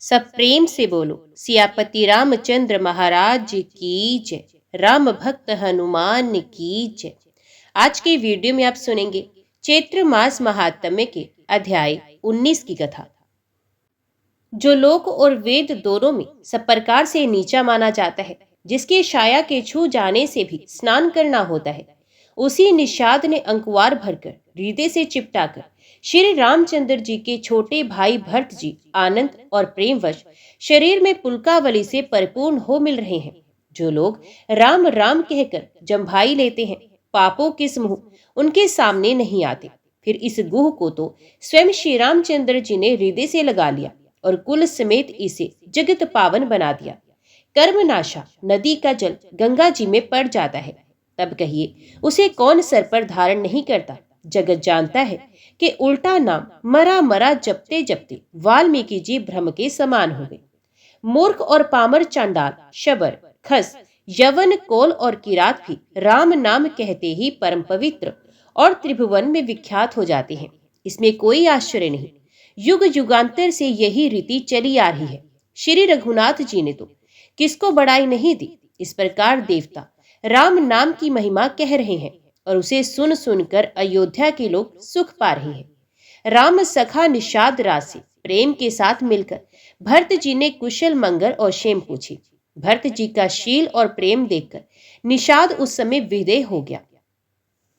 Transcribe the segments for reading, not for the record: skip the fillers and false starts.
सब प्रेम से बोलो सियापति रामचंद्र महाराज की जय। राम भक्त हनुमान की जय। आज के वीडियो में आप सुनेंगे चैत्र मास महात्म्य के अध्याय 19 की कथा। जो लोक और वेद दोनों में सब प्रकार से नीचा माना जाता है, जिसके छाया के छू जाने से भी स्नान करना होता है, उसी निषाद ने अंकुआर भरकर हृदय से चिपटाकर श्री रामचंद्र जी के छोटे भाई भरत जी आनंद और प्रेमवश शरीर में पुलकावली से परिपूर्ण हो मिल रहे हैं। जो लोग राम राम कहकर जम्भाई लेते हैं, पापों के समूह उनके सामने नहीं आते। फिर इस गुह को तो स्वयं श्री रामचंद्र जी ने हृदय से लगा लिया और कुल समेत इसे जगत पावन बना दिया। कर्मनाशा नदी का जल गंगा जी में पड़ जाता है, तब कहिए उसे कौन सर पर धारण नहीं करता। जगत जानता है कि उल्टा नाम मरा मरा जपते जपते वाल्मीकि जी भ्रम के समान हो गए। मूर्ख और पामर चांडाल शबर खस यवन कोल और किरात भी राम नाम कहते ही परम पवित्र और त्रिभुवन में विख्यात हो जाते हैं। इसमें कोई आश्चर्य नहीं, युग युगांतर से यही रीति चली आ रही है। श्री रघुनाथ जी ने तो किसको बड़ाई नहीं दी। इस प्रकार देवता राम नाम की महिमा कह रहे हैं और उसे सुन सुनकर अयोध्या के लोग सुख पा रहे हैं। राम सखा निषाद राज से प्रेम के साथ मिलकर भरत जी ने कुशल मंगल और क्षेम पूछी। भरत जी का शील और प्रेम देखकर निषाद उस समय विदेह हो गया।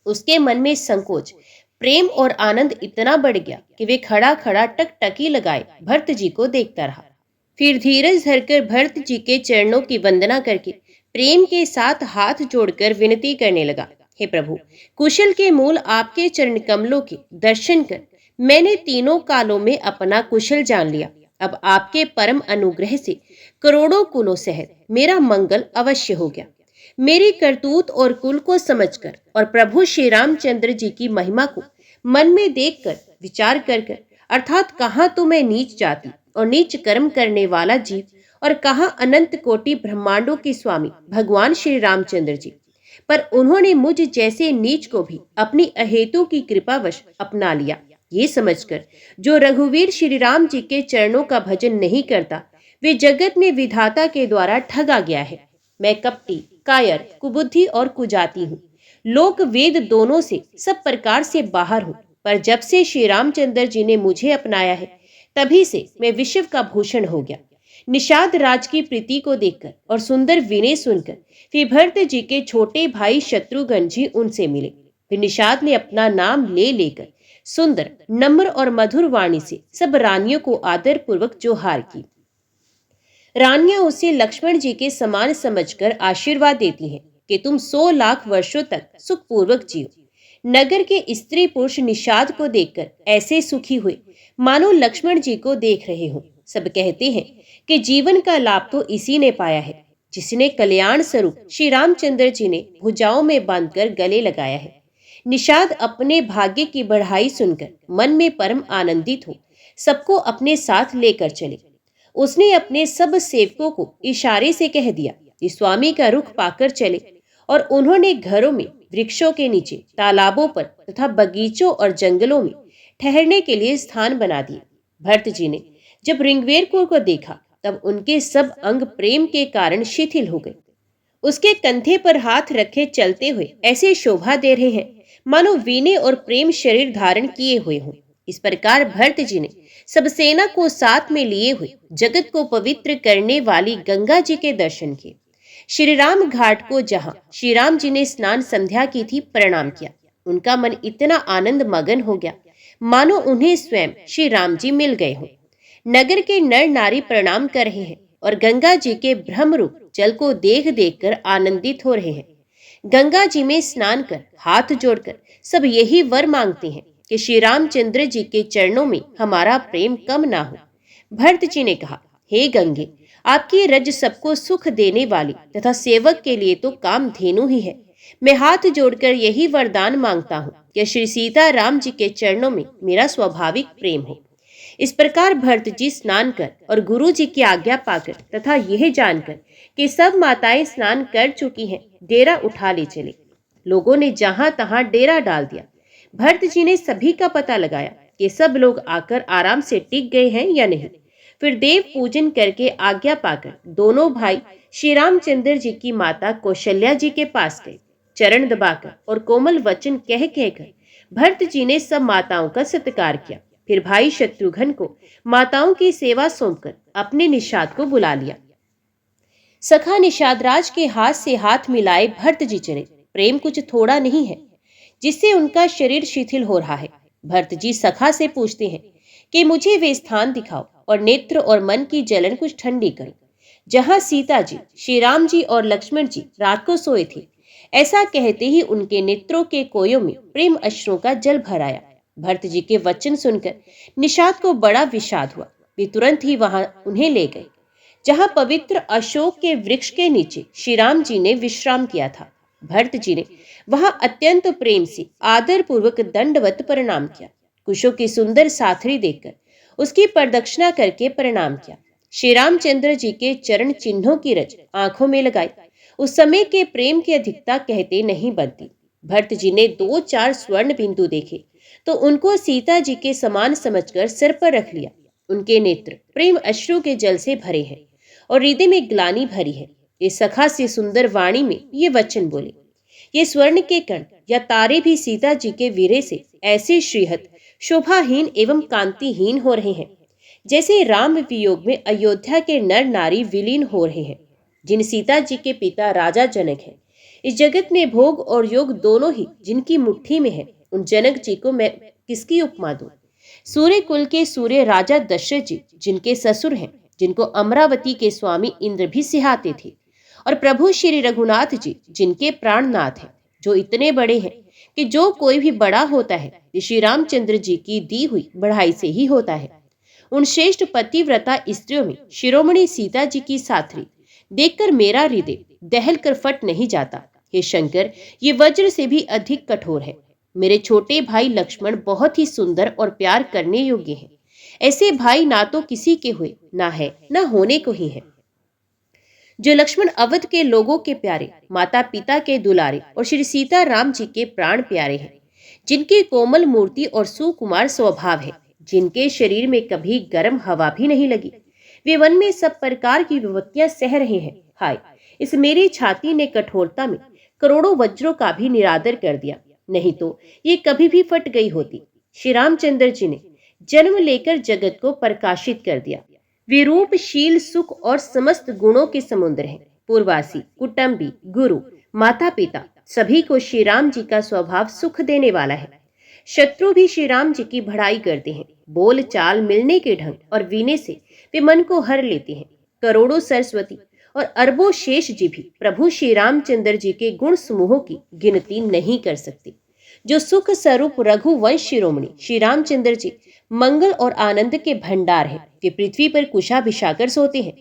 उसके मन में संकोच, प्रेम और आनंद इतना बढ़ गया कि वे खड़ा खड़ा टकटकी लगाए भरत जी को देखता रहा। फिर धीरज धरकर भरत जी के चरणों की वंदना करके प्रेम के साथ हाथ जोड़कर विनती करने लगा, हे प्रभु, कुशल के मूल आपके चरण कमलों के दर्शन कर मैंने तीनों कालों में अपना कुशल जान लिया। अब आपके परम अनुग्रह से करोड़ों कुलों सहित मेरा मंगल अवश्य हो गया। मेरी करतूत और कुल को समझकर और प्रभु श्री रामचंद्र जी की महिमा को मन में देखकर विचार कर कर, अर्थात कहाँ तो मैं नीच जाति और नीच कर्म करने वाला जीव और कहाँ अनंत कोटि ब्रह्मांडों के स्वामी भगवान श्री रामचंद्र जी, पर उन्होंने मुझ जैसे नीच को भी अपनी अहेतु की कृपावश अपना लिया। ये समझकर जो रघुवीर श्री राम जी के चरणों का भजन नहीं करता, वे जगत में विधाता के द्वारा ठगा गया है। मैं कपटी, कायर, कुबुद्धि और कुजाती हूँ। लोक वेद दोनों से सब प्रकार से बाहर हूँ, पर जब से श्री रामचंद्र जी ने मुझे अपनाया है, तभी से मैं विश्व का भूषण हो गया। निषाद राज की प्रीति को देखकर और सुंदर विनय सुनकर फिर भरत जी के छोटे भाई शत्रुघ्न जी उनसे मिले। फिर निषाद ने अपना नाम ले लेकर सुंदर, नम्र और मधुर वाणी से सब रानियों को आदर पूर्वक जोहार की। रानियां उसे लक्ष्मण जी के समान समझकर आशीर्वाद देती हैं कि तुम 100 लाख वर्षों तक सुखपूर्वक जियो। नगर के स्त्री पुरुष निषाद को देखकर ऐसे सुखी हुए मानो लक्ष्मण जी को देख रहे हो। सब कहते हैं कि जीवन का लाभ तो इसी ने पाया है जिसने कल्याण स्वरूप श्री रामचंद्र जी ने भुजाओं में बांधकर गले लगाया है। निषाद अपने भाग्य की बढ़ाई सुनकर मन में परम आनंदित हो सबको अपने साथ लेकर चले। उसने अपने सब सेवकों को इशारे से कह दिया कि स्वामी का रुख पाकर चले, और उन्होंने घरों में, वृक्षों के नीचे, तालाबों पर तथा बगीचों और जंगलों में ठहरने के लिए स्थान बना दिए। भरत जी ने जब ऋग्वेरकुल को देखा, तब उनके सब अंग प्रेम के कारण शिथिल हो गए। उसके कंधे पर हाथ रखे चलते हुए ऐसे शोभा दे रहे हैं मानो वीणे और प्रेम शरीर धारण किए हुए हों। इस प्रकार भरत जी ने सब सेना को साथ में लिए हुए जगत को पवित्र करने वाली गंगा जी के दर्शन किए। श्री राम घाट को जहां श्री राम जी ने स्नान संध्या की थी, प्रणाम किया। उनका मन इतना आनंद मगन हो गया मानो उन्हें स्वयं श्री राम जी मिल गए हों। नगर के नर नारी प्रणाम कर रहे हैं और गंगा जी के ब्रह्म रूप जल को देख देख कर आनंदित हो रहे हैं। गंगा जी में स्नान कर हाथ जोड़कर सब यही वर मांगते हैं कि श्री रामचंद्र जी के चरणों में हमारा प्रेम कम ना हो। भरत जी ने कहा, हे गंगे, आपकी रज सबको सुख देने वाली तथा सेवक के लिए तो कामधेनु ही है। मैं हाथ जोड़कर यही वरदान मांगता हूँ कि श्री सीता राम जी के चरणों में मेरा स्वाभाविक प्रेम हो। इस प्रकार भरत जी स्नान कर और गुरु जी की आज्ञा पाकर तथा यह जानकर कि सब माताएं स्नान कर चुकी हैं, डेरा उठा ले चले। लोगों ने जहां तहां डेरा डाल दिया। भरत जी ने सभी का पता लगाया कि सब लोग आकर आराम से टिक गए हैं या नहीं। फिर देव पूजन करके आज्ञा पाकर दोनों भाई श्री रामचंद्र जी की माता कौशल्या जी के पास गए। चरण दबाकर और कोमल वचन कह कहकर भरत जी ने सब माताओं का सत्कार किया। फिर भाई शत्रुघ्न को माताओं की सेवा सौंपकर अपने निषाद को बुला लिया। सखा निषाद राज के हाथ से हाथ मिलाए भरत जी चले। प्रेम कुछ थोड़ा नहीं है जिससे उनका शरीर शिथिल हो रहा है। भरत जी सखा से पूछते हैं कि मुझे वे स्थान दिखाओ और नेत्र और मन की जलन कुछ ठंडी करो जहां सीता जी, श्री राम जी और लक्ष्मण जी रात को सोए थे। ऐसा कहते ही उनके नेत्रों के कोयों में प्रेम अश्रुओं का जल भर आया। भरत जी के वचन सुनकर निषाद को बड़ा विषाद हुआ। वे तुरंत ही वहां उन्हें ले गए जहां पवित्र अशोक के वृक्ष के नीचे श्री राम जी ने विश्राम किया था। भरत जी ने वहां अत्यंत प्रेम से आदर पूर्वक दंडवत प्रणाम किया। कुशों की सुंदर साथरी देखकर उसकी प्रदक्षिणा करके प्रणाम किया। श्री रामचंद्र जी के चरण चिन्हों की रच आंखों में लगाई। उस समय के प्रेम की अधिकता कहते नहीं बनती। भरत जी ने 2-4 स्वर्ण बिंदु देखे तो उनको सीता जी के समान समझकर सिर पर रख लिया। उनके नेत्र प्रेम अश्रु के जल से भरे हैं और हृदय में ग्लानि भरी है। इस सखा से सुंदर वाणी में ये वचन बोले, ये स्वर्ण के कण या तारे भी सीता जी के वीरे से ऐसे श्रीहत शोभाहीन एवं कांतिहीन हो रहे हैं जैसे राम वियोग में अयोध्या के नर नारी विलीन हो रहे हैं। जिन सीता जी के पिता राजा जनक हैं, इस जगत में भोग और योग दोनों ही जिनकी मुट्ठी में है, उन जनक जी को मैं किसकी उपमा दूं? सूर्य कुल के सूर्य राजा दशरथ जी जिनके ससुर हैं, जिनको अमरावती के स्वामी इंद्र भी सिहाते थे, और प्रभु श्री रघुनाथ जी जिनके प्राणनाथ हैं, जो इतने बड़े हैं कि जो कोई भी बड़ा होता है श्री रामचंद्र जी की दी हुई बढ़ाई से ही होता है। उन श्रेष्ठ पतिव्रता स्त्रियों में शिरोमणि सीता जी की साथरी देखकर मेरा हृदय दहल कर फट नहीं जाता। हे शंकर, ये वज्र से भी अधिक कठोर है। मेरे छोटे भाई लक्ष्मण बहुत ही सुंदर और प्यार करने योग्य हैं। ऐसे भाई ना तो किसी के हुए, ना है, ना होने को ही है। जो लक्ष्मण अवध के लोगों के प्यारे, माता पिता के दुलारे और श्री सीता राम जी के प्राण प्यारे हैं, जिनकी कोमल मूर्ति और सुकुमार स्वभाव है, जिनके शरीर में कभी गर्म हवा भी नहीं लगी। वे वन में सब प्रकार की विपत्तियां सह रहे हैं। हाय, इस मेरी छाती ने कठोरता में करोड़ों वज्रों का भी निरादर कर दिया, नहीं तो ये कभी भी फट गई होती। श्री रामचंद्र जी ने जन्म लेकर जगत को प्रकाशित कर दिया। वे रूप, शील, सुख और समस्त गुणों के समुद्र हैं। पूर्वासी, कुटुंबी, गुरु, माता पिता सभी को श्री राम जी का स्वभाव सुख देने वाला है। शत्रु भी श्री राम जी की बढ़ाई करते हैं। बोल चाल, मिलने के ढंग और वीने से वे मन को हर लेते हैं। करोड़ों सरस्वती और अरबों शेष जी भी प्रभु श्री रामचंद्र जी के गुण समूहों की गिनती नहीं कर सकते। जो सुख स्वरूप रघुवंश शिरोमणि श्री रामचंद्र जी मंगल और आनंद के भंडार है, वे पृथ्वी पर कुशा बिछाकर सोते हैं।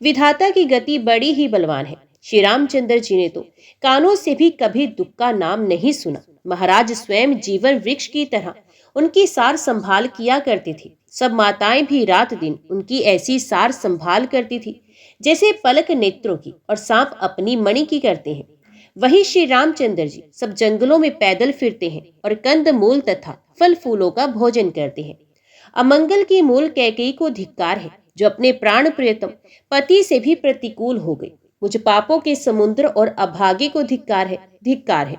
विधाता की गति बड़ी ही बलवान है। श्री रामचंद्र जी ने तो कानों से भी कभी दुख का नाम नहीं सुना। महाराज स्वयं जीवन वृक्ष की तरह उनकी सार संभाल किया करते थे। सब माताएं भी रात दिन उनकी ऐसी सार संभाल करती थी जैसे पलक नेत्रों की और सांप अपनी मणि की करते हैं। वही श्री रामचंद्र जी सब जंगलों में पैदल फिरते हैं और कंद मूल तथा फल फूलों का भोजन करते हैं। अमंगल की मूल कैकेयी को धिक्कार है, जो अपने प्राण प्रियतम पति से भी प्रतिकूल हो गई। मुझ पापों के समुद्र और अभागे को धिक्कार है,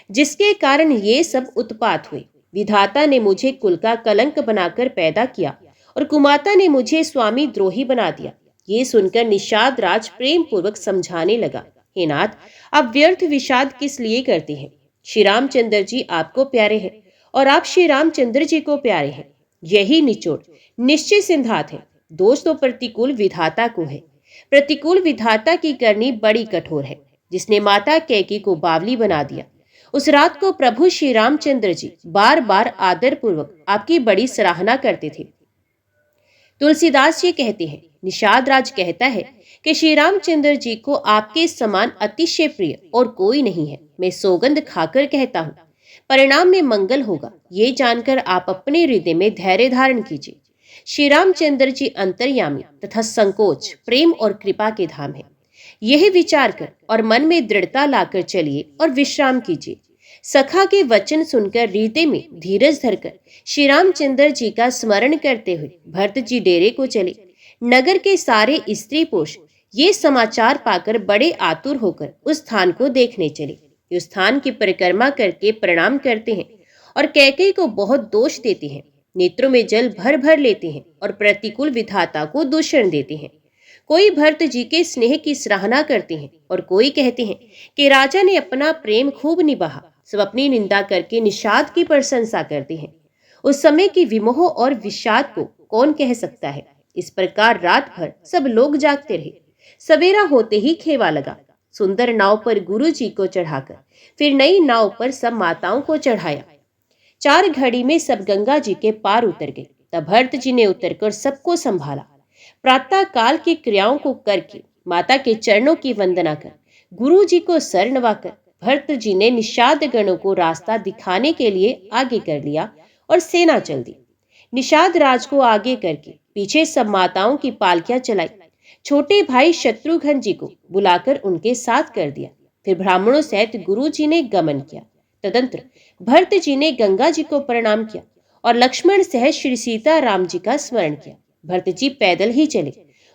जिसके कारण ये सब उत्पात हुए। विधाता ने मुझे कुल का कलंक बनाकर पैदा किया और कुमाता ने मुझे स्वामी द्रोही बना दिया। ये सुनकर निषाद राज प्रेम पूर्वक समझाने लगा, हे नाथ, आप व्यर्थ विषाद किस लिए करते हैं? श्री रामचंद्र जी आपको प्यारे हैं और आप श्री रामचंद्र जी को प्यारे हैं। यही निचोड़ निश्चय सिद्धांत है। दोष तो प्रतिकूल विधाता को है। प्रतिकूल विधाता की करनी बड़ी कठोर है। जिसने माता कैकेयी को बावली बना दिया, उस रात को प्रभु श्री रामचंद्र जी बार बार आदर पूर्वक आपकी बड़ी सराहना करते थे। तुलसीदास जी कहते हैं, निषाद राज कहता है कि श्री रामचंद्र जी को आपके समान अतिशय प्रिय और कोई नहीं है। मैं सौगंध खाकर कहता हूँ, परिणाम में मंगल होगा। ये जानकर आप अपने हृदय में धैर्य धारण कीजिए। श्री रामचंद्र जी अंतर्यामी तथा संकोच, प्रेम और कृपा के धाम है। यही विचार कर और मन में दृढ़ता लाकर चलिए और विश्राम कीजिए। सखा के वचन सुनकर हृदय में धीरज धरकर श्री रामचंद्र जी का स्मरण करते हुए भरत जी डेरे को चले। नगर के सारे स्त्री पुरुष ये समाचार पाकर बड़े आतुर होकर उस स्थान को देखने चले। उस स्थान की परिक्रमा करके प्रणाम करते हैं और कैकेयी को बहुत दोष देते हैं। नेत्रों में जल भर भर लेते हैं और प्रतिकूल विधाता को दूषण देते हैं। कोई भरत जी के स्नेह की सराहना करते हैं और कोई कहते हैं कि राजा ने अपना प्रेम खूब निभाया। सब अपनी निंदा करके निषाद की प्रशंसा करते हैं। उस समय की विमोह और विषाद को कौन कह सकता है। इस प्रकार रात भर सब लोग जागते रहे। सवेरा होते ही खेवा लगा। सुंदर नाव पर गुरु जी को चढ़ाकर फिर नई नाव पर सब माताओं को चढ़ाया। 4 घड़ी में सब गंगा जी के पार उतर गए। तब भरत जी ने उतरकर सबको संभाला। प्रातः काल की क्रियाओं को करके माता के चरणों की वंदना कर गुरु जी को सर नवाकर भरत जी ने निषाद गणों को रास्ता दिखाने के लिए आगे कर लिया और सेना चल दी। निषाद राज को आगे करके पीछे सब माताओं की पालकियां चलाई। छोटे भाई शत्रुघ्न जी को बुलाकर उनके साथ कर दिया। फिर ब्राह्मणों सहित गुरु जी ने गमन किया। तदंतर भरत जी ने गंगा जी को प्रणाम किया और लक्ष्मण सहित श्री सीता राम जी का स्मरण किया। भरत जी पैदल ही चले।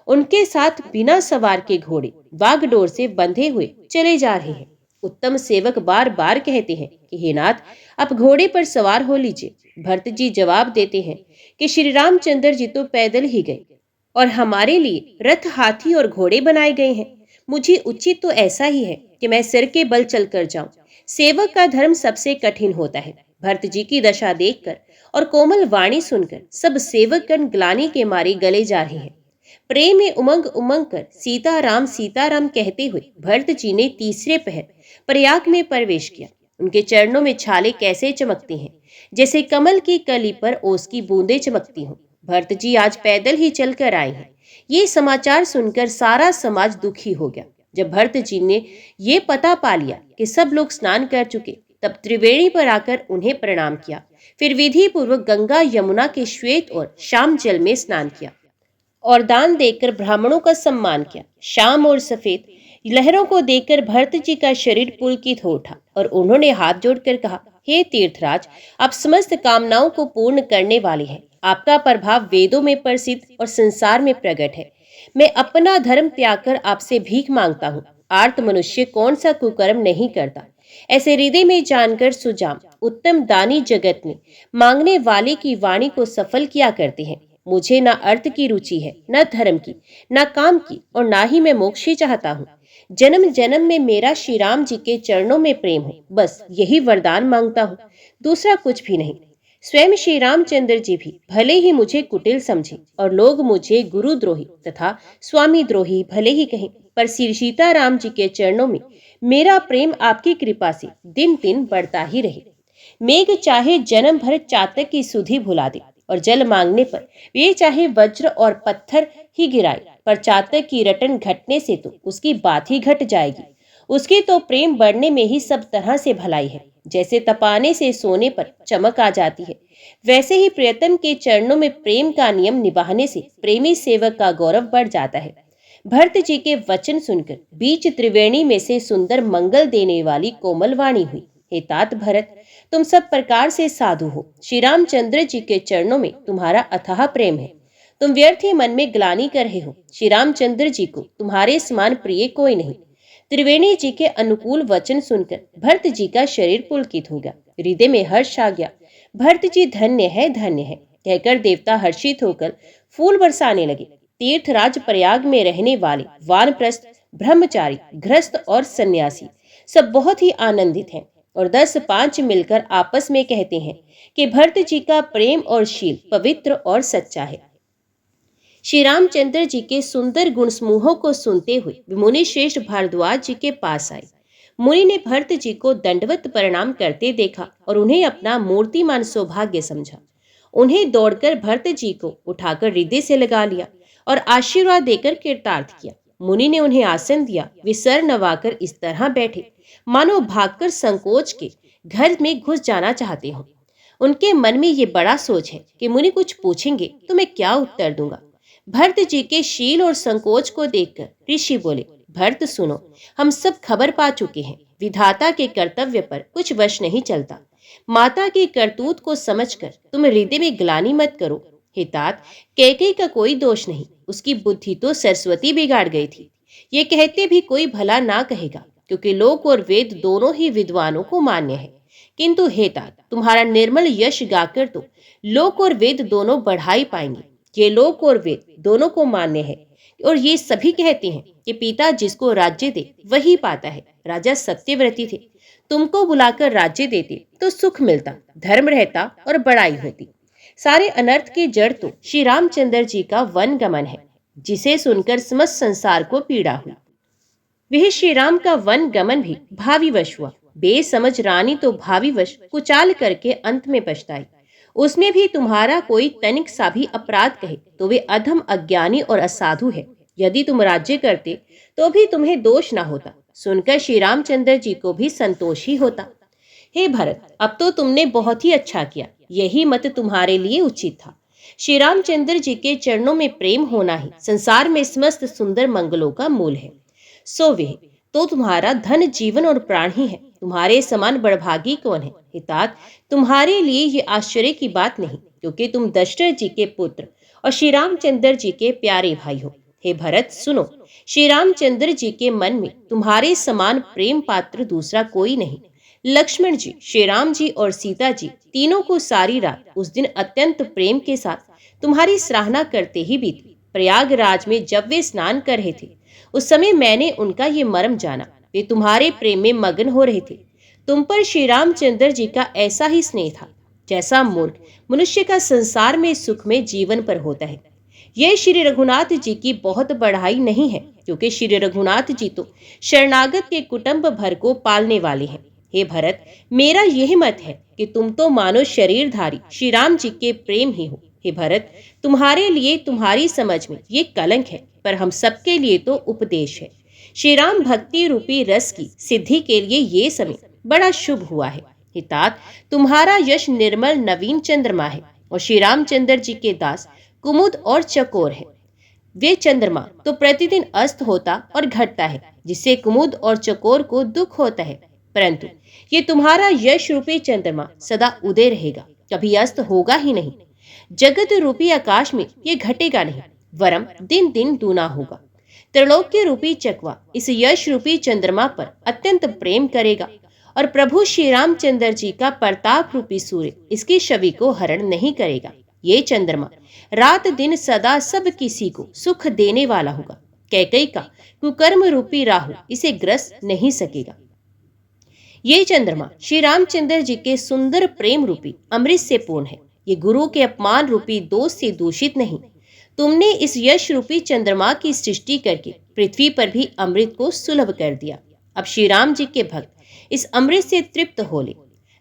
उनके साथ बिना सवार के घोड़े वागडोर से बंधे हुए चले जा रहे हैं। उत्तम सेवक बार बार कहते हैं कि हे नाथ, आप घोड़े पर सवार हो लीजिए। भरत जी जवाब देते हैं कि श्री रामचंद्र जी तो पैदल ही गए और हमारे लिए रथ, हाथी और घोड़े बनाए गए हैं। मुझे उचित तो ऐसा ही है कि मैं सिर के बल चलकर जाऊं। सेवक का धर्म सबसे कठिन होता है। भरत जी की दशा देखकर और कोमल वाणी सुनकर सब सेवकगण ग्लानि के मारे गले जा रहे हैं। प्रेम में उमंग उमंग कर सीताराम कहते हुए भरत जी ने तीसरे पहर प्रयाग में प्रवेश किया। उनके चरणों में छाले कैसे चमकते हैं, जैसे कमल की कली पर ओस की बूंदें चमकती हों। भरत जी आज पैदल ही चलकर आए हैं। ये समाचार सुनकर सारा समाज दुखी हो गया। जब भरत जी ने ये पता पा लिया कि सब लोग स्नान कर चुके, तब त्रिवेणी पर आकर उन्हें प्रणाम किया। फिर विधि पूर्वक गंगा यमुना के श्वेत और श्याम जल में स्नान किया और दान देकर ब्राह्मणों का सम्मान किया। श्याम और सफेद लहरों को देखकर भरत जी का शरीर पुलकित हो उठा और उन्होंने हाथ जोड़कर कहा, हे तीर्थराज, आप समस्त कामनाओं को पूर्ण करने वाले हैं। आपका प्रभाव वेदों में प्रसिद्ध और संसार में प्रकट है। मैं अपना धर्म त्याग कर आपसे भीख मांगता हूँ। आर्त मनुष्य कौन सा कुकर्म नहीं करता। ऐसे हृदय में जानकर सुजाम उत्तम दानी जगत में मांगने वाले की वाणी को सफल किया करते हैं। मुझे न अर्थ की रुचि है, न धर्म की, न काम की, और ना ही मैं मोक्ष ही चाहता हूँ। जन्म जन्म में मेरा श्री राम जी के चरणों में प्रेम हो, बस यही वरदान मांगता हूँ, दूसरा कुछ भी नहीं। स्वयं श्री रामचंद्र जी भी भले ही मुझे कुटिल समझे और लोग मुझे गुरुद्रोही तथा स्वामी द्रोही भले ही कहें, पर श्री सीताराम जी के चरणों में मेरा प्रेम आपकी कृपा से दिन दिन बढ़ता ही रहे। मेघ चाहे जन्म भर चातक की सुधि भुला दे और जल मांगने पर वे चाहे वज्र और पत्थर ही गिराए, पर चातक की रटन घटने से तो उसकी बात ही घट जाएगी। उसकी तो प्रेम बढ़ने में ही सब तरह से भलाई है। जैसे तपाने से सोने पर चमक आ जाती है, वैसे ही प्रियतम के चरणों में प्रेम का नियम निभाने से प्रेमी सेवक का गौरव बढ़ जाता है। भरत जी के वचन सुनकर बीच त्रिवेणी में से सुंदर मंगल देने वाली कोमल वाणी हुई, हे तात भरत, तुम सब प्रकार से साधु हो। श्री रामचंद्र जी के चरणों में तुम्हारा अथाह प्रेम है। तुम व्यर्थ ही मन में ग्लानि कर रहे हो। श्री रामचंद्र जी को तुम्हारे समान प्रिय कोई नहीं। त्रिवेणी जी के अनुकूल वचन सुनकर भरत जी का शरीर पुलकित हो गया, हृदय में हर्ष आ गया। भरत जी धन्य है, धन्य है कहकर देवता हर्षित होकर फूल बरसाने लगे। तीर्थराज प्रयाग में रहने वाले वानप्रस्थ, ब्रह्मचारी, गृहस्थ और सन्यासी सब बहुत ही आनंदित हैं और 10-5 मिलकर आपस में कहते हैं कि भरत जी का प्रेम और शील पवित्र और सच्चा है। श्री रामचंद्र जी के सुंदर गुण समूहों को सुनते हुए मुनि श्रेष्ठ भारद्वाज जी के पास आए। मुनि ने भरत जी को दंडवत प्रणाम करते देखा और उन्हें अपना मूर्तिमान सौभाग्य समझा। उन्हें दौड़कर भरत जी को उठाकर हृदय से लगा लिया और आशीर्वाद देकर कृतार्थ किया। मुनि ने उन्हें आसन दिया। वे सर नवाकर इस तरह बैठे मानो भागकर संकोच के घर में घुस जाना चाहते हो। उनके मन में ये बड़ा सोच है कि मुनि कुछ पूछेंगे तो मैं क्या उत्तर दूंगा। भरत जी के शील और संकोच को देखकर ऋषि बोले, भरत सुनो, हम सब खबर पा चुके हैं। विधाता के कर्तव्य पर कुछ वश नहीं चलता। माता की करतूत को समझकर तुम हृदय में ग्लानि मत करो। हितात, कैकेयी का कोई दोष नहीं, उसकी बुद्धि तो सरस्वती बिगाड़ गई थी। ये कहते भी कोई भला ना कहेगा, क्योंकि लोक और वेद दोनों ही विद्वानों को मान्य है। किंतु हे तात, तुम्हारा निर्मल यश गाकर तो लोक और वेद दोनों बढ़ाई पाएंगे। ये लोक और वेद दोनों को मान्य है, और ये सभी कहते हैं कि पिता जिसको राज्य दे वही पाता है। राजा सत्यव्रती थे, तुमको बुलाकर राज्य देते तो सुख मिलता, धर्म रहता और बड़ाई होती। सारे अनर्थ की जड़ तो श्री रामचंद्र जी का वन गमन है, जिसे सुनकर समस्त संसार को पीड़ा हुई। वह श्री राम का वन गमन भी भावीवश हुआ। बेसमझ रानी तो भावीवश कुचाल करके अंत में पछताई। उसमें भी तुम्हारा कोई तनिक सा भी अपराध कहे तो वे अधम, अज्ञानी और असाधु है। यदि तुम राज्य करते तो भी तुम्हें दोष ना होता। सुनकर श्री रामचंद्र जी को भी संतोष ही होता। हे भरत, अब तो तुमने बहुत ही अच्छा किया। यही मत तुम्हारे लिए उचित था। श्री रामचंद्र जी के चरणों में प्रेम होना ही संसार में समस्त सुंदर मंगलों का मूल है। सो वे तो तुम्हारा धन, जीवन और प्राण ही है। तुम्हारे समान बड़भागी कौन है? हितात, तुम्हारे लिए ये आश्चर्य की बात नहीं, क्योंकि तुम दशरथ जी के पुत्र और श्री रामचंद्र जी के प्यारे भाई हो। हे भरत, सुनो, श्री रामचंद्र जी के मन में तुम्हारे समान प्रेम पात्र दूसरा कोई नहीं। लक्ष्मण जी, श्री राम जी और सीता जी तीनों को सारी रात उस दिन अत्यंत प्रेम के साथ तुम्हारी सराहना करते ही बीती। प्रयागराज में जब वे स्नान कर रहे थे, उस समय मैंने उनका ये मर्म जाना। वे तुम्हारे प्रेम में मग्न हो रहे थे। तुम पर श्री रामचंद्र जी का ऐसा ही स्नेह था जैसा मूर्ख मनुष्य का संसार में सुख में जीवन पर होता है। यह श्री रघुनाथ जी की बहुत बढ़ाई नहीं है, क्योंकि श्री रघुनाथ जी तो शरणागत के कुटुंब भर को पालने वाले हैं। हे भरत, मेरा यही मत है कि तुम तो मानो शरीरधारी श्री राम जी के प्रेम ही हो। हे भरत, तुम्हारे लिए तुम्हारी समझ में ये कलंक है, पर हम सबके लिए तो उपदेश है। श्री राम भक्ति रूपी रस की सिद्धि के लिए ये समय बड़ा शुभ हुआ है। हितात, तुम्हारा यश निर्मल नवीन चंद्रमा है, और श्री रामचंद्र जी के दास कुमुद और चकोर है। वे चंद्रमा तो प्रतिदिन अस्त होता और घटता है, जिससे कुमुद और चकोर को दुख होता है। परंतु ये तुम्हारा यश रूपी चंद्रमा सदा उदय रहेगा, कभी अस्त होगा ही नहीं। जगत रूपी आकाश में ये घटेगा नहीं, वरम दिन दिन दूना होगा। त्रिलोक्य रूपी चकवा इस यश रूपी चंद्रमा पर अत्यंत प्रेम करेगा, और प्रभु श्री रामचंद्र जी का प्रताप रूपी सूर्य इसकी छवि को हरण नहीं करेगा। ये चंद्रमा रात दिन सदा सब किसी को सुख देने वाला होगा। कैकेयी का कुकर्म रूपी राहु इसे ग्रस्त नहीं सकेगा। ये चंद्रमा श्री रामचंद्र जी के सुंदर प्रेम रूपी अमृत से पूर्ण है। ये गुरु के अपमान रूपी दोष से दूषित नहीं। तुमने इस यश रूपी चंद्रमा की सृष्टि करके पृथ्वी पर भी अमृत को सुलभ कर दिया। अब श्री राम जी के भक्त इस अमृत से तृप्त हो ले।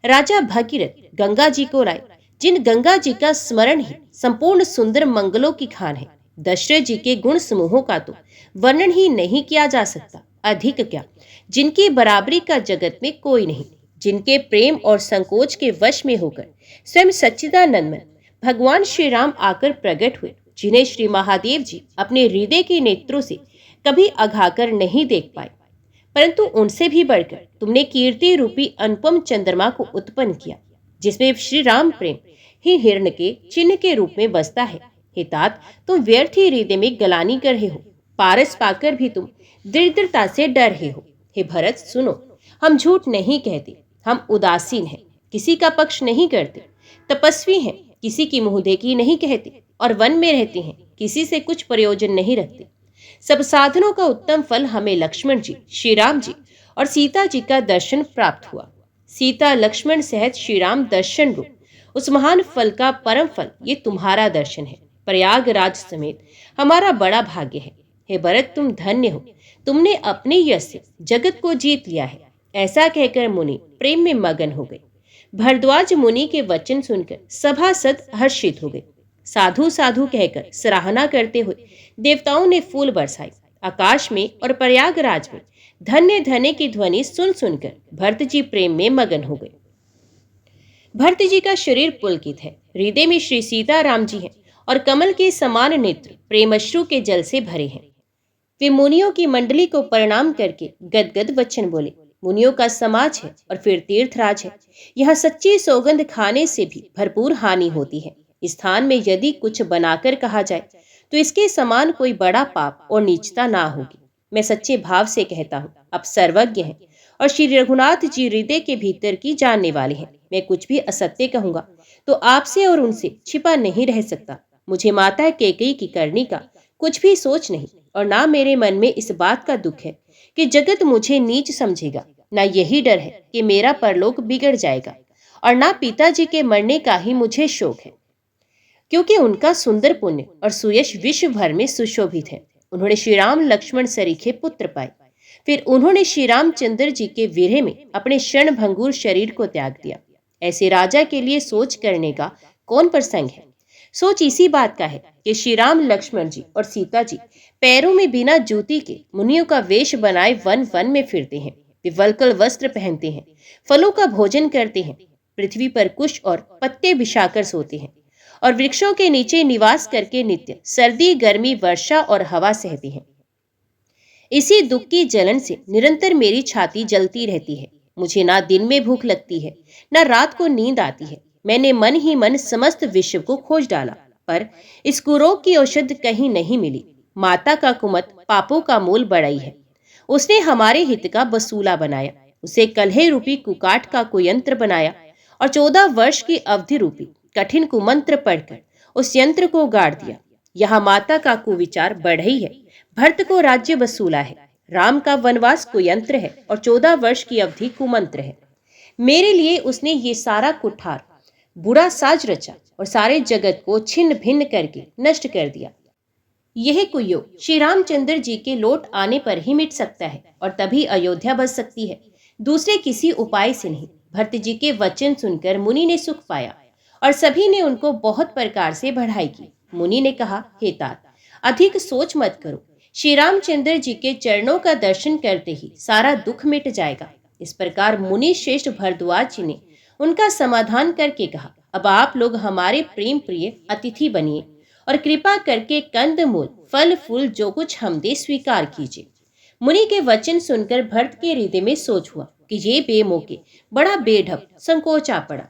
राजा भगीरथ गंगा जी को लाए, जिन गंगा जी का स्मरण ही संपूर्ण सुंदर मंगलों की खान है। दशरथ जी के गुण समूहों का तो वर्णन ही नहीं किया जा सकता। अधिक क्या, जिनकी बराबरी का जगत में कोई नहीं, जिनके प्रेम और संकोच के वश में होकर स्वयं सच्चिदानंद भगवान श्री राम आकर प्रकट हुए, जिन्हें श्री महादेव जी अपने हृदय के नेत्रों से कभी अघाकर नहीं देख पाए। परंतु उनसे भी बढ़कर तुमने कीर्ति रूपी अनुपम चंद्रमा को उत्पन्न किया, जिसमें श्री राम प्रेम ही हिरण के चिन्ह के रूप में बसता है। हितात, तुम व्यर्थ ही हृदय में गलानी कर रहे हो। पारस पाकर भी तुम दृढ़ता से डर रहे हो। हे भरत, सुनो, हम झूठ नहीं कहते, हम उदासीन हैं, किसी का पक्ष नहीं करते, तपस्वी हैं, किसी की मुंह देखी नहीं कहते, और वन में रहते हैं, किसी से कुछ प्रयोजन नहीं रखते। सब साधनों का उत्तम फल हमें लक्ष्मण जी, श्री राम जी और सीता जी का दर्शन प्राप्त हुआ। सीता लक्ष्मण सहित श्री राम दर्शन रूप उस महान फल का परम फल ये तुम्हारा दर्शन है। प्रयागराज समेत हमारा बड़ा भाग्य है। हे भरत, तुम धन्य हो, तुमने अपने यश से जगत को जीत लिया है। ऐसा कहकर मुनि प्रेम में मगन हो गए। भरद्वाज मुनि के वचन सुनकर सभासद हर्षित हो गए। साधु साधु कहकर सराहना करते हुए देवताओं ने फूल बरसाए। आकाश में और प्रयागराज में धन्य धन्य की ध्वनि सुन सुनकर भरत जी प्रेम में मगन हो गए। भरत जी का शरीर पुलकित है, हृदय में श्री सीताराम जी हैं और कमल के समान नेत्र प्रेमश्रु के जल से भरे हैं। वे मुनियों की मंडली को प्रणाम करके गदगद वचन बोले। मुनियों का समाज है और फिर तीर्थराज है। यहाँ सच्ची सौगंध खाने से भी भरपूर हानि होती है। इस स्थान में यदि कुछ बनाकर कहा जाए तो इसके समान कोई बड़ा पाप और नीचता ना होगी। मैं सच्चे भाव से कहता हूँ, आप सर्वज्ञ हैं और श्री रघुनाथ जी हृदय के भीतर की जानने वाले हैं। मैं कुछ भी असत्य कहूंगा तो आपसे और उनसे छिपा नहीं रह सकता। मुझे माता कैकेयी की करनी का कुछ भी सोच नहीं और ना मेरे मन में इस बात का दुख है कि जगत मुझे नीच समझेगा, ना यही डर है कि मेरा परलोक बिगड़ जाएगा, और ना पिताजी के मरने का ही मुझे शोक है, क्योंकि उनका सुंदर पुण्य और सुयश विश्व भर में सुशोभित है। उन्होंने श्री राम लक्ष्मण सरीखे पुत्र पाए, फिर उन्होंने श्री रामचंद्र जी के विरह में अपने क्षण भंगुर शरीर को त्याग दिया। ऐसे राजा के लिए सोच करने का कौन प्रसंग है। सोच इसी बात का है कि श्री राम लक्ष्मण जी और सीता जी पैरों में बिना जूती के मुनियों का वेश बनाए वन वन में फिरते हैं। वे वल्कल वस्त्र पहनते हैं, फलों का भोजन करते हैं, पृथ्वी पर कुश और पत्ते बिछाकर सोते हैं और वृक्षों के नीचे निवास करके नित्य सर्दी गर्मी वर्षा और हवा सहते हैं। इसी दुख की जलन से निरंतर मेरी छाती जलती रहती है। मुझे ना दिन में भूख लगती है, ना रात को नींद आती है। मैंने मन ही मन समस्त विश्व को खोज डाला, पर इस कुरोग की औषध कहीं नहीं मिली। माता का कुमत पापों का मूल बढ़ई है। उसने हमारे हित का बसूला बनाया, उसे कलहे रूपी कुकाट का कुयंत्र बनाया और 14 वर्ष की अवधि रूपी कठिन कुमंत्र पढ़कर उस यंत्र को गाड़ दिया। यहाँ माता का कुविचार बढ़ई है, भरत को राज्य वसूला है, राम का वनवास कुयंत्र है और 14 वर्ष की अवधि कुमंत्र है। मेरे लिए उसने ये सारा कुठार बुरा साज रचा और सारे जगत को छिन्न भिन्न करके नष्ट कर दिया। यह कुयोग श्री रामचंद्र जी के लौट आने पर ही मिट सकता है और तभी अयोध्या बच सकती है, दूसरे किसी उपाय से नहीं। भरत जी के वचन सुनकर मुनि ने सुख पाया और सभी ने उनको बहुत प्रकार से बढ़ाई की। मुनि ने कहा, हे तात, अधिक सोच मत करो, श्री रामचंद्र जी के चरणों का दर्शन करते ही सारा दुख मिट जाएगा। इस प्रकार मुनि श्रेष्ठ भरद्वाज जी ने उनका समाधान करके कहा, अब आप लोग हमारे प्रेम प्रिय अतिथि बनिए और कृपा करके कंद मूल फल फूल जो कुछ हम दे स्वीकार कीजिए। मुनि के वचन सुनकर भरत के हृदय में सोच हुआ कि ये बेमौके बड़ा बेढप संकोचा पड़ा।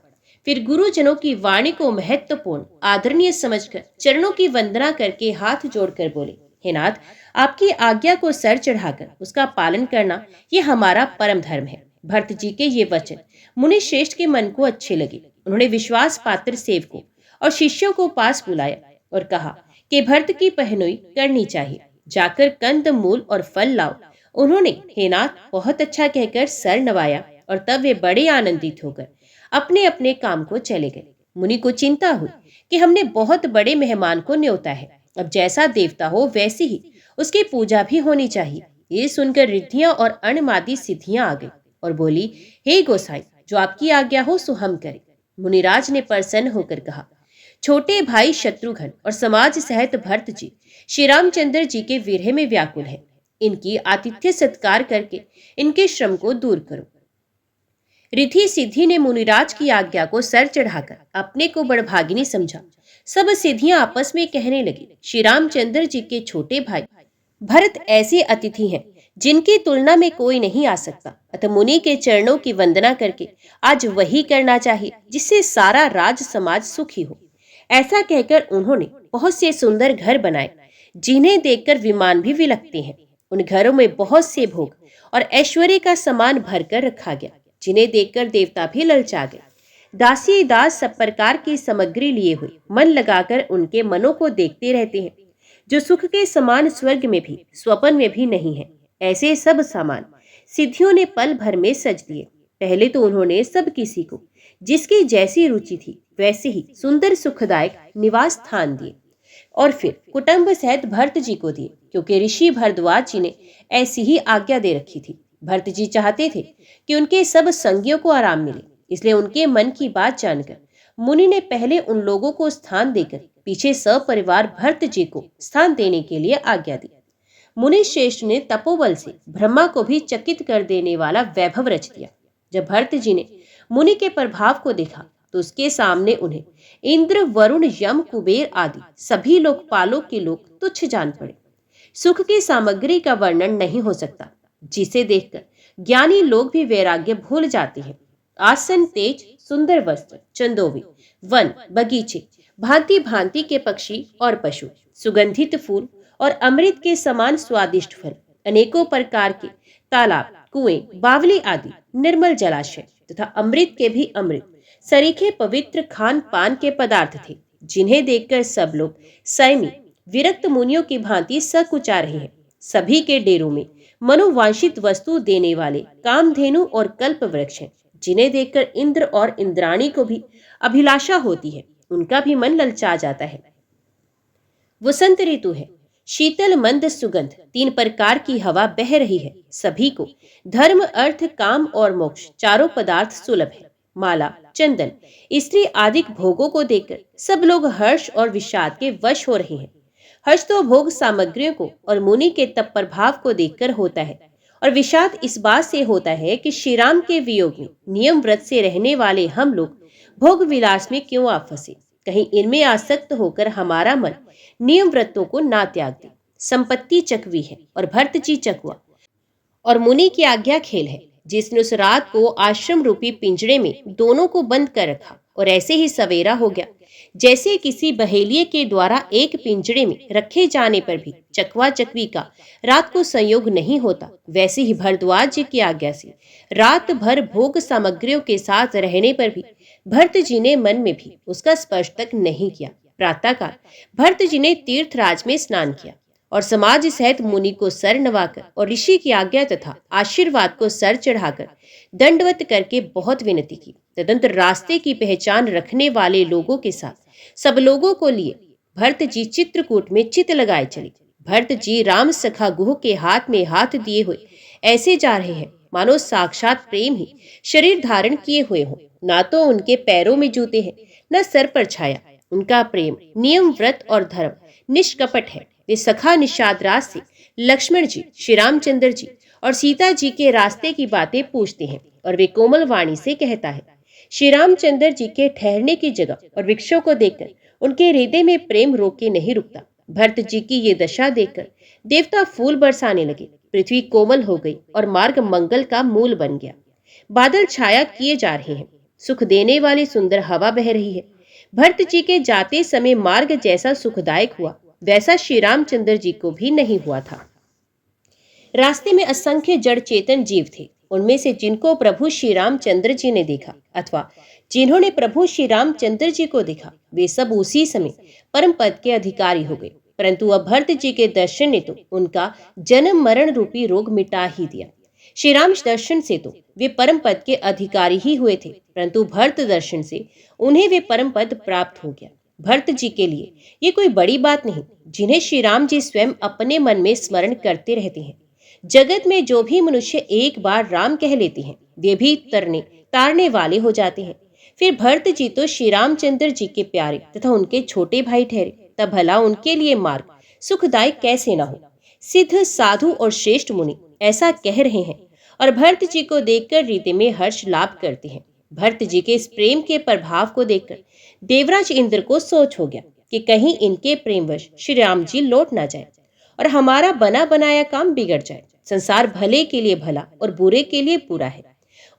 फिर गुरुजनों की वाणी को महत्वपूर्ण आदरणीय समझकर चरणों की वंदना करके हाथ जोड़कर बोले, हे नाथ, आपकी आज्ञा को सर चढ़ाकर उसका पालन करना ये हमारा परम धर्म है। भरत जी के ये वचन मुनि श्रेष्ठ के मन को अच्छे लगे। उन्होंने विश्वास पात्र सेवकों और शिष्यों को पास बुलाया और कहा कि भरत की पहनोई करनी चाहिए, जाकर कंद मूल और फल लाओ। उन्होंने हे नाथ बहुत अच्छा कहकर सर नवाया और तब वे बड़े आनंदित होकर अपने अपने काम को चले गए। मुनि को चिंता हुई कि हमने बहुत बड़े मेहमान को न्योता है, अब जैसा देवता हो वैसी ही उसकी पूजा भी होनी चाहिए। ये सुनकर रिद्धियां और अणमादी सिद्धियां आ गई और बोली, हे गोसाई, जो आपकी आज्ञा हो सो हम करें। मुनिराज ने प्रसन्न होकर कहा, छोटे भाई शत्रुघ्न और समाज सहित भरत जी श्री रामचंद्र जी के विरह में व्याकुल है। इनकी आतिथ्य सत्कार करके इनके श्रम को दूर करो। रिद्धि सिद्धि ने मुनिराज की आज्ञा को सर चढ़ाकर अपने को बड़भागिनी समझा। सब सिद्धियां आपस में कहने लगी, श्री रामचंद्र जी के छोटे भाई भरत ऐसे अतिथि हैं जिनकी तुलना में कोई नहीं आ सकता, अतः मुनि के चरणों की वंदना करके आज वही करना चाहिए जिससे सारा राज समाज सुखी हो। ऐसा कहकर उन्होंने बहुत से सुंदर घर बनाए, जिन्हें देखकर विमान भी विलकते हैं। उन घरों में बहुत से भोग और ऐश्वर्य का सामान भरकर रखा गया, जिन्हें देखकर देवता भी ललचा गए। दासी दास सब प्रकार की सामग्री लिए हुए मन लगाकर उनके मनों को देखते रहते हैं, जो सुख के समान स्वर्ग में भी स्वप्न में भी नहीं है। ऐसे सब सामान सिद्धियों ने पल भर में सज दिए। पहले तो उन्होंने सब किसी को जिसकी जैसी रुचि थी वैसे ही सुंदर सुखदायक निवास स्थान दिए और फिर कुटुंब सहित भरत जी को दिए, क्योंकि ऋषि भरद्वाज जी ने ऐसी ही आज्ञा दे रखी थी। भरत जी चाहते थे कि उनके सब संगियों को आराम मिले, इसलिए उनके मन की बात जानकर मुनि ने पहले उन लोगों को स्थान देकर पीछे सपरिवार भरत जी को स्थान देने के लिए आज्ञा दी। मुनि श्रेष्ठ ने तपोबल से ब्रह्मा को भी चकित कर देने वाला वैभव रच दिया। जब भरत जी ने मुनि के प्रभाव को देखा तो उसके सामने उन्हें इंद्र वरुण यम कुबेर आदि सभी लोकपालों के लोग तुच्छ जान पड़े। सुख की सामग्री का वर्णन नहीं हो सकता, जिसे देखकर ज्ञानी लोग भी वैराग्य भूल जाते हैं। आसन तेज सुंदर वस्त्र चंदोवी वन बगीचे भांति भांति के पक्षी और पशु, सुगंधित फूल और अमृत के समान स्वादिष्ट फल, अनेकों प्रकार के तालाब, कुएं, बावली आदि निर्मल जलाशय तथा अमृत के भी अमृत सरीखे पवित्र खान पान के पदार्थ थे, जिन्हें देखकर सब लोग संयमी विरक्त मुनियों की भांति सकुचा रहे हैं। सभी के डेरों में मनोवांछित वस्तु देने वाले कामधेनु और कल्प वृक्ष हैं, जिन्हें देखकर इंद्र और इंद्राणी को भी अभिलाषा होती है, उनका भी मन ललचा जाता है। वसंत ऋतु है, शीतल मंद सुगंध, 3 प्रकार की हवा बह रही है। सभी को धर्म अर्थ काम और मोक्ष चारों पदार्थ सुलभ है। माला, चंदन, स्त्री आदि भोगों को देखकर सब लोग हर्ष और विषाद के वश हो रहे हैं। हर्ष तो भोग सामग्रियों को और मुनि के तप प्रभाव को देखकर होता है, और विषाद इस बात से होता है कि श्री राम के वियोग में नियम व्रत से रहने वाले हम लोग भोग विलास में क्यों आ फंसे। कहीं इनमें आसक्त होकर हमारा मन नियम व्रतों को ना त्याग दे। संपत्ति चकवी है और भरत जी चकवा, और मुनि की आज्ञा खेल है, जिसने उस रात को आश्रम रूपी पिंजड़े में दोनों को बंद कर रखा, और ऐसे ही सवेरा हो गया। जैसे किसी बहेलिये के द्वारा एक पिंजड़े में रखे जाने पर भी चकवा चकवी का रात को संयोग नहीं होता, वैसे ही भरद्वाज जी की आज्ञा से रात भर भोग सामग्रियों के साथ रहने पर भी भरत जी ने मन में भी उसका स्पर्श तक नहीं किया। प्रातःकाल भरत जी ने तीर्थराज में स्नान किया और समाज सहित मुनि को सर नवाकर और ऋषि की आज्ञा तथा आशीर्वाद को सर चढ़ाकर दंडवत करके बहुत विनती की। तदंतर रास्ते की पहचान रखने वाले लोगों के साथ सब लोगों को लिए भरत जी चित्रकूट में चित लगाए चले। भरत जी राम सखा गुह के हाथ में हाथ दिए हुए ऐसे जा रहे हैं मानो साक्षात प्रेम ही शरीर धारण किए हुए हो। ना तो उनके पैरों में जूते हैं, न सर पर छाया। उनका प्रेम नियम व्रत और धर्म निष्कपट है। वे सखा निषाद राज से लक्ष्मण जी, श्री रामचंद्र जी और सीता जी के रास्ते की बातें पूछते हैं, और वे कोमल वाणी से कहता है। श्री रामचंद्र जी के ठहरने की जगह और वृक्षों को देखकर उनके हृदय में प्रेम रोके नहीं रुकता। भरत जी की ये दशा देखकर देवता फूल बरसाने लगे, पृथ्वी कोमल हो गई और मार्ग मंगल का मूल बन गया। बादल छाया किए जा रहे हैं, सुख देने वाली सुंदर हवा बह रही है। भरत जी के जाते समय मार्ग जैसा सुखदायक हुआ, वैसा श्री रामचंद्र जी को भी नहीं हुआ था। रास्ते में असंख्य जड़ चेतन जीव थे। उनमें से जिनको प्रभु श्री रामचंद्र जी ने देखा अथवा जिन्होंने प्रभु श्री रामचंद्र जी को देखा, वे सब उसी समय परम पद के अधिकारी हो गए। परंतु अब भरत जी के दर्शन ने तो उनका जन्म मरण रूपी रोग मिटा ही दिया। श्री राम दर्शन से तो वे परम पद के अधिकारी ही हुए थे, परंतु भरत दर्शन से उन्हें वे परम पद प्राप्त हो गया। भरत जी के लिए ये कोई बड़ी बात नहीं, जिन्हें श्री राम जी स्वयं अपने मन में स्मरण करते रहते हैं। जगत में जो भी मनुष्य एक बार राम कह लेते हैं, वे भी तारने वाले हो जाते हैं। फिर भरत जी तो श्री रामचंद्र जी के प्यारे तथा उनके छोटे भाई ठहरे, तब भला उनके लिए मार्ग सुखदायक कैसे न हो। सिद्ध साधु और श्रेष्ठ मुनि ऐसा कह रहे हैं और भरत जी को देखकर हृदय में हर्ष लाभ करते हैं। भरत जी के इस प्रेम के प्रभाव को देखकर देवराज इंद्र को सोच हो गया कि कहीं इनके प्रेमवश श्री राम जी लौट ना जाए और हमारा बना बनाया काम बिगड़ जाए। संसार भले के लिए भला और बुरे के लिए बुरा है।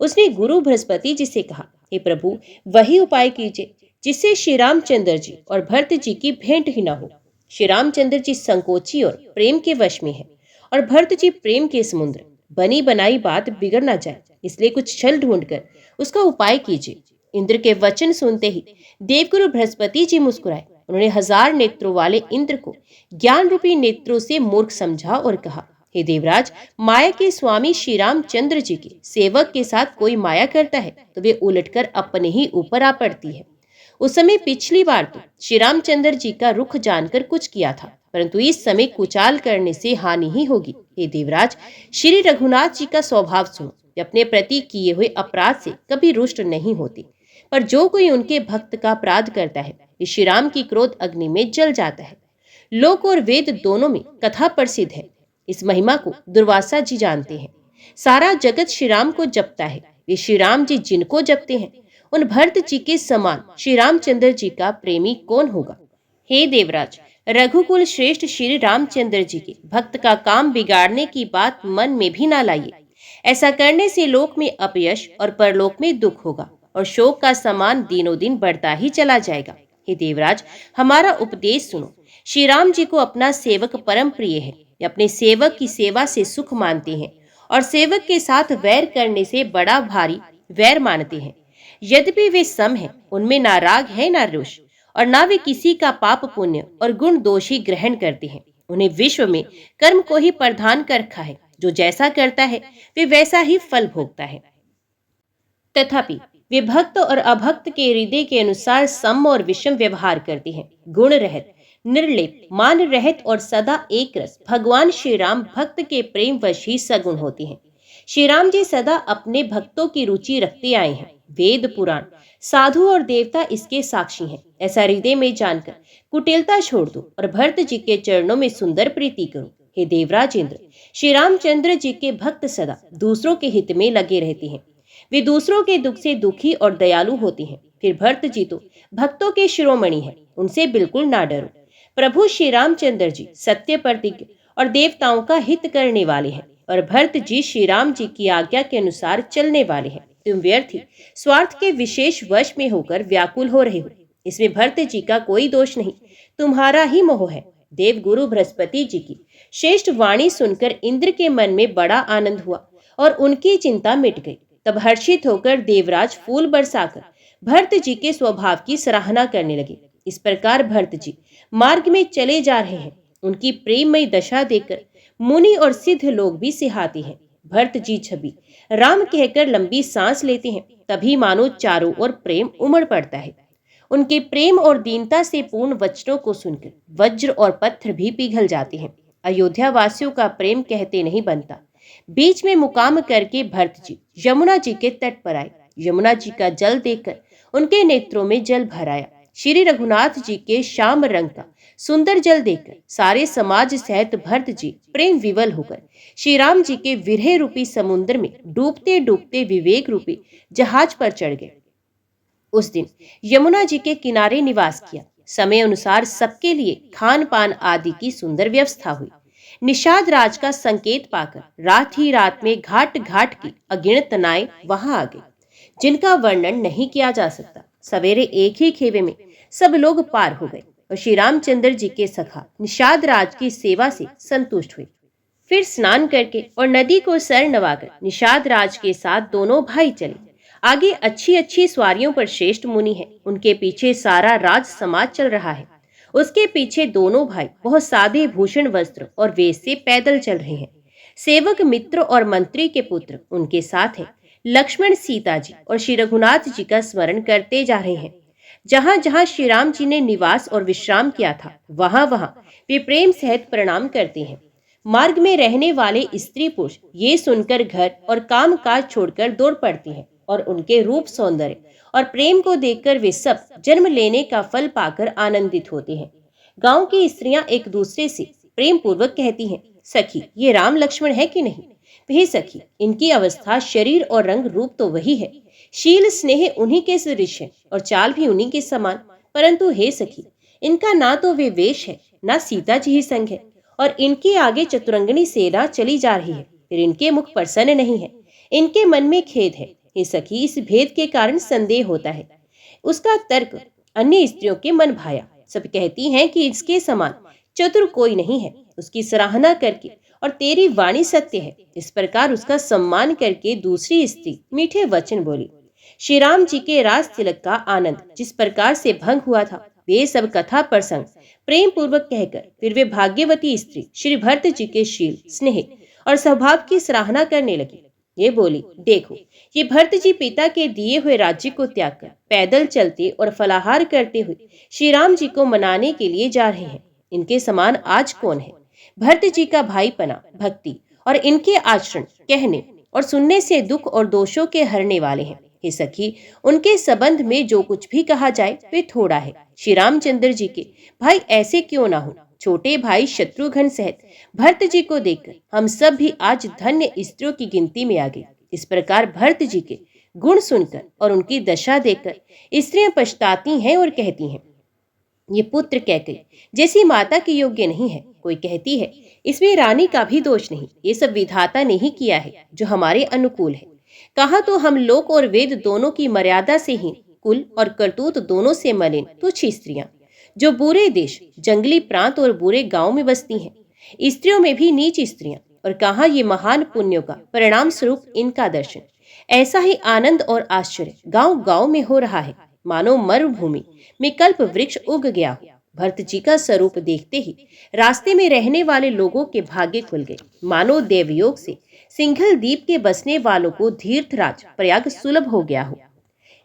उसने गुरु बृहस्पति जी से कहा, हे प्रभु, वही उपाय कीजिए जिससे श्री रामचंद्र जी और भरत जी की भेंट ही ना हो। श्री रामचंद्र जी संकोची और प्रेम के वश में है और भरत जी प्रेम के समुद्र। बनी बनाई बात बिगड़ ना जाए, इसलिए कुछ छल ढूंढकर उसका उपाय कीजिए। इंद्र के वचन सुनते ही देवगुरु बृहस्पति जी मुस्कुराए। उन्होंने 1000 नेत्रों वाले इंद्र को ज्ञान रूपी नेत्रों से मूर्ख समझा और कहा, हे देवराज, माया के स्वामी श्री रामचंद्र जी के सेवक के साथ कोई माया करता है तो वे उलटकर अपने ही ऊपर आ पड़ती है। उस समय पिछली बार तो श्री रामचंद्र जी का रुख जानकर कुछ किया था, परंतु इस समय कुचाल करने से हानि ही होगी। हे देवराज, श्री रघुनाथ जी का स्वभाव सुनो। वे अपने प्रति किए हुए अपराध से कभी रुष्ट नहीं होते, पर जो कोई उनके भक्त का अपराध करता है, श्री राम की क्रोध अग्नि में जल जाता है। लोक और वेद दोनों में कथा प्रसिद्ध है। इस महिमा को दुर्वासा जी जानते हैं। सारा जगत श्री राम को जपता है। वे श्री राम जी जिनको जपते हैं, उन भरत जी के समान श्री रामचंद्र जी का प्रेमी कौन होगा। हे देवराज, रघुकुल श्रेष्ठ श्री रामचंद्र जी के भक्त का काम बिगाड़ने की बात मन में भी ना लाइए। ऐसा करने से लोक में अपयश और परलोक में दुख होगा और शोक का समान दिनों दिन बढ़ता ही चला जाएगा। हे देवराज, हमारा उपदेश सुनो। श्री राम जी को अपना सेवक परम प्रिय है। वे अपने सेवक की सेवा से सुख मानते हैं और सेवक के साथ वैर करने से बड़ा भारी वैर मानते हैं। यद्यपि वे सम हैं, उनमें ना राग है ना रोष, और ना वे किसी का पाप पुण्य और गुण दोष ही ग्रहण करते हैं। उन्हें विश्व में कर्म को ही प्रधान कर रखा है। जो जैसा करता है वे वैसा ही फल भोगता है। तथापि वे भक्त और अभक्त के हृदय के अनुसार सम और विषम व्यवहार करते हैं। गुण रहित, निर्लेप, मान रहित और सदा एक रस भगवान श्री राम भक्त के प्रेम वश ही सगुण होते हैं। श्री राम जी सदा अपने भक्तों की रुचि रखते आए हैं। वेद पुराण, साधु और देवता इसके साक्षी हैं। ऐसा हृदय में जानकर कुटिलता छोड़ दो और भरत जी के चरणों में सुंदर प्रीति करो। हे देवराज इंद्र, श्री रामचंद्र जी के भक्त सदा दूसरों के हित में लगे रहते हैं। वे दूसरों के दुख से दुखी और दयालु होते हैं। फिर भरत जी तो भक्तों के शिरोमणि हैं, उनसे बिल्कुल ना डरो। प्रभु श्री रामचंद्र जी सत्य प्रतिज्ञ और देवताओं का हित करने वाले हैं, और भरत जी श्री राम जी की आज्ञा के अनुसार चलने वाले हैं। तुम व्यर्थ ही स्वार्थ के विशेष वश में होकर व्याकुल हो रहे हो। इसमें भरत जी का कोई दोष नहीं, तुम्हारा ही मोह है। देव गुरु बृहस्पति जी की श्रेष्ठ वाणी सुनकर इंद्र के मन में बड़ा आनंद हुआ और उनकी चिंता मिट गई। तब हर्षित होकर देवराज फूल बरसाकर भरत जी के स्वभाव की सराहना करने लगे। इस प्रकार भरत जी मार्ग में चले जा रहे हैं। उनकी प्रेममयी दशा देखकर मुनि और सिद्ध लोग भी सिहाते हैं। भरत जी छवि राम कहकर लंबी सांस लेते हैं, तभी मानो चारों ओर प्रेम उमड़ पड़ता है। उनके प्रेम और दीनता से पूर्ण वचनों को सुनकर वज्र और पत्थर भी पिघल जाते हैं। अयोध्या वासियों का प्रेम कहते नहीं बनता। बीच में मुकाम करके भरत जी यमुना जी के तट पर आए। यमुना जी का जल देखकर उनके नेत्रों में जल भर आया। श्री रघुनाथ जी के श्याम रंग का सुंदर जल देखकर सारे समाज सहित भरत जी प्रेम विवल होकर श्री राम जी के विरह रूपी समुद्र में डूबते डूबते विवेक रूपी जहाज पर चढ़ गए। उस दिन यमुना जी के किनारे निवास किया। समय अनुसार सबके लिए खान पान आदि की सुंदर व्यवस्था हुई। निषाद राज का संकेत पाकर रात ही रात में घाट घाट की अगिनत नाएं वहां आ गई, जिनका वर्णन नहीं किया जा सकता। सवेरे एक ही खेवे में सब लोग पार हो गए और श्री रामचंद्र जी के सखा निषाद राज की सेवा से संतुष्ट हुए। फिर स्नान करके और नदी को सर नवाकर निषाद राज के साथ दोनों भाई चले। आगे अच्छी अच्छी सवारियों पर श्रेष्ठ मुनि है, उनके पीछे सारा राज समाज चल रहा है। उसके पीछे दोनों भाई बहुत सादे भूषण वस्त्र और वेश से पैदल चल रहे हैं। सेवक मित्र और मंत्री के पुत्र उनके साथ हैं। लक्ष्मण, सीता जी और श्री रघुनाथ जी का स्मरण करते जा रहे हैं। जहां जहां श्री राम जी ने निवास और विश्राम किया था, वहां वहां वे प्रेम सहित प्रणाम करते हैं। मार्ग में रहने वाले स्त्री पुरुष ये सुनकर घर और काम काज छोड़कर दौड़ पड़ते हैं, और उनके रूप, सौंदर्य और प्रेम को देखकर वे सब जन्म लेने का फल पाकर आनंदित होते हैं। गांव की स्त्रियां एक दूसरे से प्रेम पूर्वक कहती हैं, सखी ये राम लक्ष्मण है कि नहीं? वही सखी, इनकी अवस्था, शरीर और रंग रूप तो वही है। शील स्नेह उन्हीं के सदृश है और चाल भी उन्हीं के समान। परंतु हे सखी, इनका ना तो वे वेश है, ना सीता जी ही संग है, और इनके आगे चतुरंगनी सेना चली जा रही है। फिर इनके मुख प्रसन्न नहीं है, इनके मन में खेद है। हे सखी, इस भेद के कारण संदेह होता है। उसका तर्क अन्य स्त्रियों के मन भाया। सब कहती हैं कि इसके समान चतुर कोई नहीं है। उसकी सराहना करके और तेरी वाणी सत्य है, इस प्रकार उसका सम्मान करके दूसरी स्त्री मीठे वचन बोली। श्री राम जी के राज तिलक का आनंद जिस प्रकार से भंग हुआ था, वे सब कथा प्रसंग प्रेम पूर्वक कहकर फिर वे भाग्यवती स्त्री श्री भरत जी के शील, स्नेह और स्वभाव की सराहना करने लगी। ये बोली, देखो ये भरत जी पिता के दिए हुए राज्य को त्याग कर पैदल चलते और फलाहार करते हुए श्री राम जी को मनाने के लिए जा रहे हैं। इनके समान आज कौन है? भरत जी का भाईपना, भक्ति और इनके आचरण कहने और सुनने से दुख और दोषों के हरने वाले हैं। हे सखी, उनके संबंध में जो कुछ भी कहा जाए वे थोड़ा है। श्री रामचंद्र जी के भाई ऐसे क्यों ना हो? छोटे भाई शत्रुघ्न सहित भरत जी को देखकर हम सब भी आज धन्य स्त्रियों की गिनती में आ गए। इस प्रकार भरत जी के गुण सुनकर और उनकी दशा देखकर स्त्रियां पछताती हैं और कहती हैं, ये पुत्र कैकेयी जैसी माता के योग्य नहीं है। कोई कहती है, इसमें रानी का भी दोष नहीं, ये सब विधाता ने ही किया है जो हमारे अनुकूल है। कहा तो हम लोक और वेद दोनों की मर्यादा से ही कुल और करतूत दोनों से मलिन तुच्छ स्त्रियां, जो बुरे देश, जंगली प्रांत और बुरे गांव में बसती हैं। स्त्रियों में भी नीच स्त्रियां, और कहा ये महान पुण्यों का परिणाम स्वरूप इनका दर्शन। ऐसा ही आनंद और आश्चर्य गांव गांव में हो रहा है, मानो मरुभूमि में कल्प वृक्ष उग गया हो। भरत जी का स्वरूप देखते ही रास्ते में रहने वाले लोगों के भाग्य खुल गए, मानो देवयोग से सिंघल द्वीप के बसने वालों को तीर्थराज प्रयाग सुलभ हो गया हो।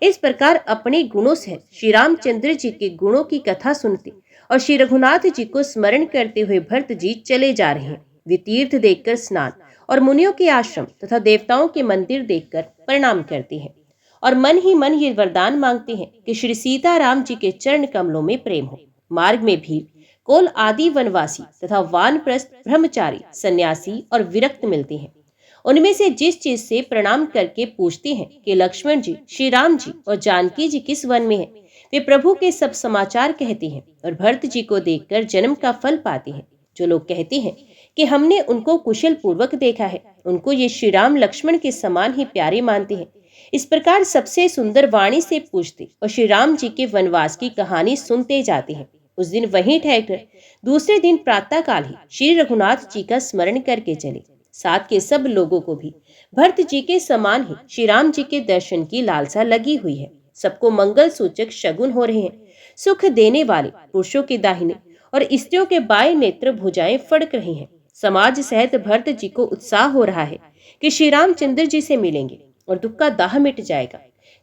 इस प्रकार अपने गुणों से श्री रामचंद्र जी के गुणों की कथा सुनते और श्री रघुनाथ जी को स्मरण करते हुए भरत जी चले जा रहे हैं। वे तीर्थ देखकर स्नान और मुनियों के आश्रम तथा देवताओं के मंदिर देखकर प्रणाम करते हैं और मन ही मन ये वरदान मांगते हैं कि श्री सीताराम जी के चरण कमलों में प्रेम हो। मार्ग में भी कोल आदि वनवासी तथा वानप्रस्थ ब्रह्मचारी, सन्यासी और विरक्त मिलते हैं। उनमें से जिस चीज से प्रणाम करके पूछते हैं कि लक्ष्मण जी, श्री राम जी और जानकी जी किस वन में हैं, वे प्रभु के सब समाचार कहते हैं और भरत जी को देखकर जन्म का फल पाते हैं। जो लोग कहते हैं कि हमने उनको कुशल पूर्वक देखा है, उनको ये श्री राम लक्ष्मण के समान ही प्यारे मानते हैं। इस प्रकार सबसे सुंदर वाणी से पूछते और श्री राम जी के वनवास की कहानी सुनते जाते हैं। उस दिन वहीं ठहरकर दूसरे दिन प्रातः काल ही श्री रघुनाथ जी का स्मरण करके चले। साथ के सब लोगों को भी भरत जी के समान ही श्री राम जी के दर्शन की लालसा लगी हुई है। सबको मंगल सूचक शगुन हो रहे हैं। सुख देने वाले पुरुषों के दाहिने और स्त्रियों के बाएं नेत्र भुजाएं फड़क रही हैं। समाज सहित भरत जी को उत्साह हो रहा है कि श्री रामचंद्र जी से मिलेंगे और दुख का दाह मिट जाएगा।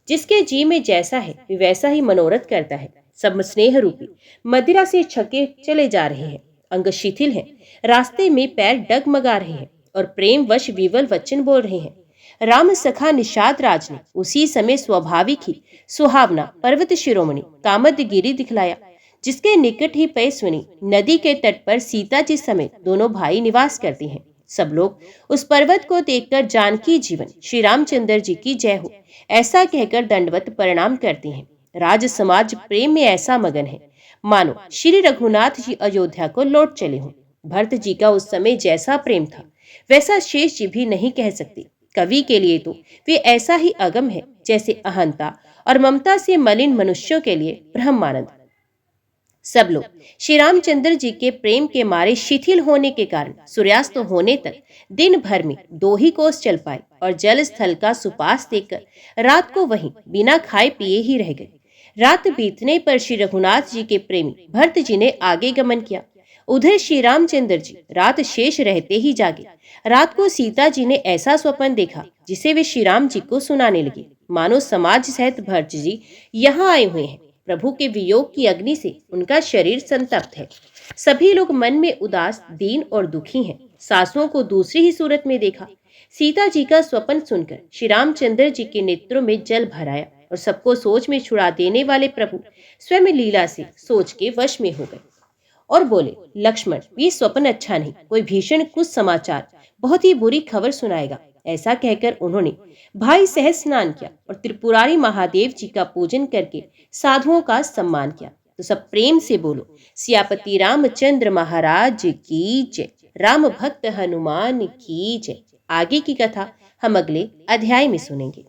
जिसके जी में जैसा है वे वैसा ही मनोरथ करता है। सब स्नेह रूपी मदिरा से छके चले जा रहे हैं। अंग शिथिल है, रास्ते में पैर डगमगा रहे हैं और प्रेम वश विवल वचन बोल रहे हैं। राम सखा निषाद राज ने उसी समय स्वाभाविक ही सुहावना पर्वत शिरोमणि कामदगिरी दिखलाया, जिसके निकट ही पैस्विनी नदी के तट पर सीता जी समेत दोनों भाई निवास करते हैं। सब लोग उस पर्वत को देखकर जानकी जीवन श्री रामचंद्र जी की जय हो ऐसा कहकर दंडवत प्रणाम करते हैं। राज समाज प्रेम में ऐसा मगन है मानो श्री रघुनाथ जी अयोध्या को लौट चले हों। भरत जी का उस समय जैसा प्रेम था वैसा शेष जी भी नहीं कह सकते। कवि के लिए तो वे ऐसा ही अगम है जैसे अहंता और ममता से मलिन मनुष्यों के लिए ब्रह्मानंद। सब लोग श्री रामचंद्र जी के प्रेम के मारे शिथिल होने के कारण सूर्यास्त होने तक दिन भर में 2 ही कोस चल पाए और जल स्थल का सुपास देखकर रात को वहीं बिना खाए पिए ही रह गए। रात बीतने पर श्री रघुनाथ जी के प्रेमी भरत जी ने आगे गमन किया। उधर श्री रामचंद्र जी रात शेष रहते ही जागे। रात को सीता जी ने ऐसा स्वप्न देखा जिसे वे श्री राम जी को सुनाने लगे, मानो समाज सहित भरत जी यहाँ आए हुए हैं। प्रभु के वियोग की अग्नि से उनका शरीर संतप्त है। सभी लोग मन में उदास, दीन और दुखी हैं। सासुओं को दूसरी ही सूरत में देखा। सीता जी का स्वप्न सुनकर श्री रामचंद्र जी के नेत्रों में जल भर आया और सबको सोच में छुड़ा देने वाले प्रभु स्वयं लीला से सोच के वश में हो गए और बोले, लक्ष्मण, ये स्वप्न अच्छा नहीं, कोई भीषण कुछ समाचार, बहुत ही बुरी खबर सुनाएगा। ऐसा कहकर उन्होंने भाई सहज स्नान किया और त्रिपुरारी महादेव जी का पूजन करके साधुओं का सम्मान किया। तो सब प्रेम से बोलो, सियापति रामचंद्र महाराज की जय, राम भक्त हनुमान की जय। आगे की कथा हम अगले अध्याय में सुनेंगे।